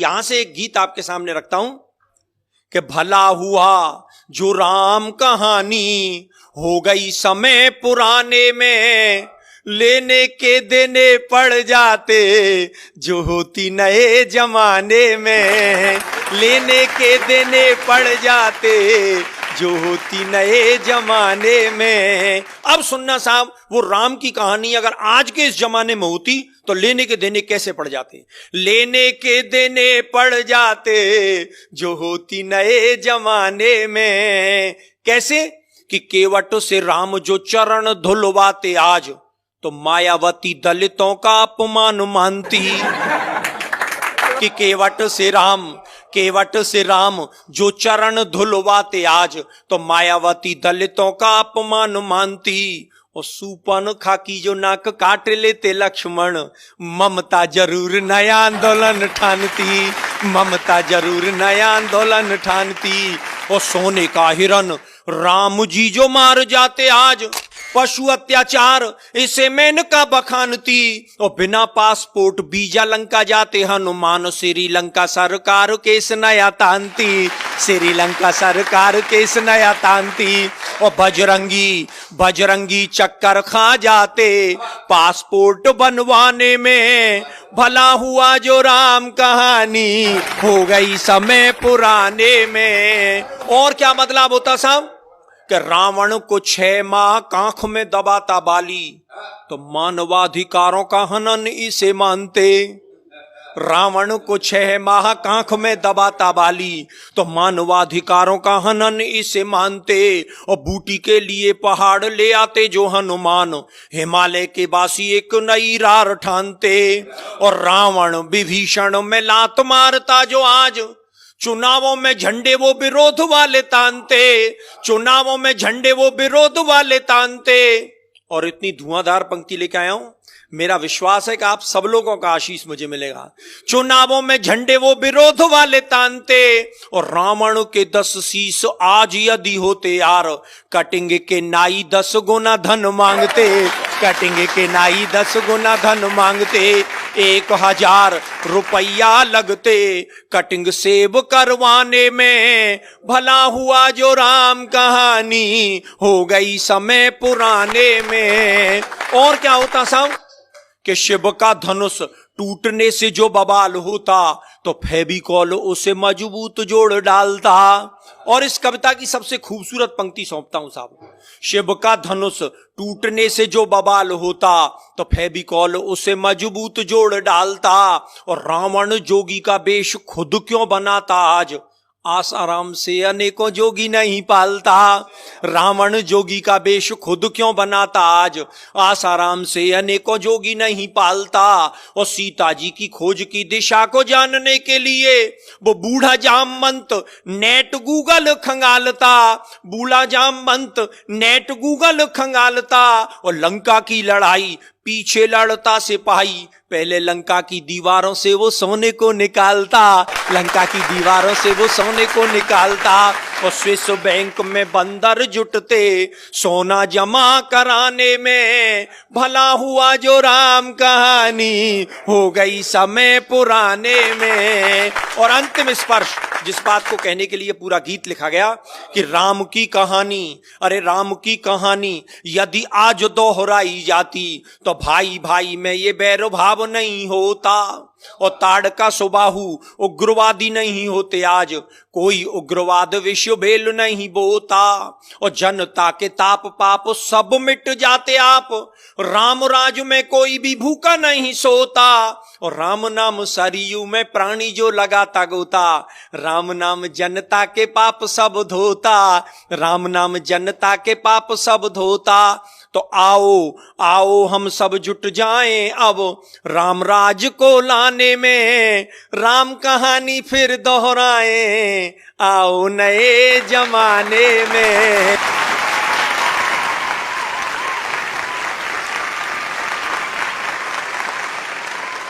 यहां से एक गीत आपके सामने रखता हूं कि भला हुआ जो राम कहानी हो गई समय पुराने में, लेने के देने पड़ जाते जो होती नए जमाने में, लेने के देने पड़ जाते जो होती नए जमाने में। अब सुनना साहब, वो राम की कहानी अगर आज के इस जमाने में होती तो लेने के देने कैसे पड़ जाते? लेने के देने पड़ जाते जो होती नए जमाने में। कैसे? कि केवट से राम जो चरण धुलवाते आज, तो मायावती दलितों का अपमान मानती। कि केवट से राम जो चरण धुलवाते आज, तो मायावती दलितों का अपमान मानती। और सूपन खाकी जो नाक काट लेते लक्ष्मण, ममता जरूर नया आंदोलन ठानती, ममता जरूर नया आंदोलन ठानती। और सोने का हिरन राम जी जो मार जाते आज, पशु अत्याचार इसे मेनका बखानती। और बिना पासपोर्ट वीजा लंका जाते हनुमान, श्रीलंका सरकार केस नया तानती, श्रीलंका सरकार केस नया तानती। और बजरंगी चक्कर खा जाते पासपोर्ट बनवाने में, भला हुआ जो राम कहानी हो गई समय पुराने में। और क्या बदलाव होता साहब? कि रावण को 6 माह कांख में दबाता बाली, तो मानवाधिकारों का हनन इसे मानते। रावण को 6 माह कांख में दबाता बाली, तो मानवाधिकारों का हनन इसे मानते। और बूटी के लिए पहाड़ ले आते जो हनुमान, हिमालय के बासी एक नई रार ठानते। और रावण विभीषण में लात मारता जो आज, चुनावों में झंडे वो विरोध वाले तानते, चुनावों में झंडे वो विरोध वाले तानते। और इतनी धुआंधार पंक्ति लेके आया हूं, मेरा विश्वास है कि आप सब लोगों का आशीष मुझे मिलेगा। चुनावों में झंडे वो विरोध वाले तानते। और रावण के 10 शीश आज यदि होते यार, कटेंगे के नाई 10 गुना धन मांगते, कटेंगे के नाई 10 गुना धन मांगते। 1000 रुपया लगते कटिंग सेब करवाने में, भला हुआ जो राम कहानी हो गई समय पुराने में। और क्या होता साहब? कि शिव का धनुष टूटने से जो बवाल होता, तो फेविकॉल उसे मजबूत जोड़ डालता। और इस कविता की सबसे खूबसूरत पंक्ति सौंपता हूं साहब। शिव का धनुष टूटने से जो बवाल होता, तो फेविकॉल उसे मजबूत जोड़ डालता। और रावण जोगी का वेश खुद क्यों बनाता आज, आसाराम से अनेकों जोगी नहीं पालता। रावण जोगी का वेश खुद क्यों बनाता आज, आसाराम से अनेकों जोगी नहीं पालता। और सीता जी की खोज की दिशा को जानने के लिए वो बूढ़ा जामवंत नेट गूगल खंगालता, बूढ़ा जामवंत नेट गूगल खंगालता। और लंका की लड़ाई पीछे लड़ता सिपाही, पहले लंका की दीवारों से वो सोने को निकालता, लंका की दीवारों से वो सोने को निकालता। और स्विस बैंक में बंदर जुटते सोना जमा कराने में, भला हुआ जो राम कहानी हो गई समय पुराने में। और अंतिम स्पर्श, जिस बात को कहने के लिए पूरा गीत लिखा गया कि राम की कहानी, अरे राम की कहानी यदि आज दोहराई जाती, तो भाई भाई में ये बैरभाव नहीं होता। और ताड़का सुबाहु उग्रवादी नहीं होते आज, कोई उग्रवाद विश्व भेल नहीं बोता। और जनता के ताप पाप सब मिट जाते आप, राम राज में कोई भी भूखा नहीं सोता। और राम नाम सरयू में प्राणी जो लगाता गोता, राम नाम जनता के पाप सब धोता, राम नाम जनता के पाप सब धोता। तो आओ आओ हम सब जुट जाएं अब राम राज को लाने में, राम कहानी फिर दोहराएं आओ नए जमाने में।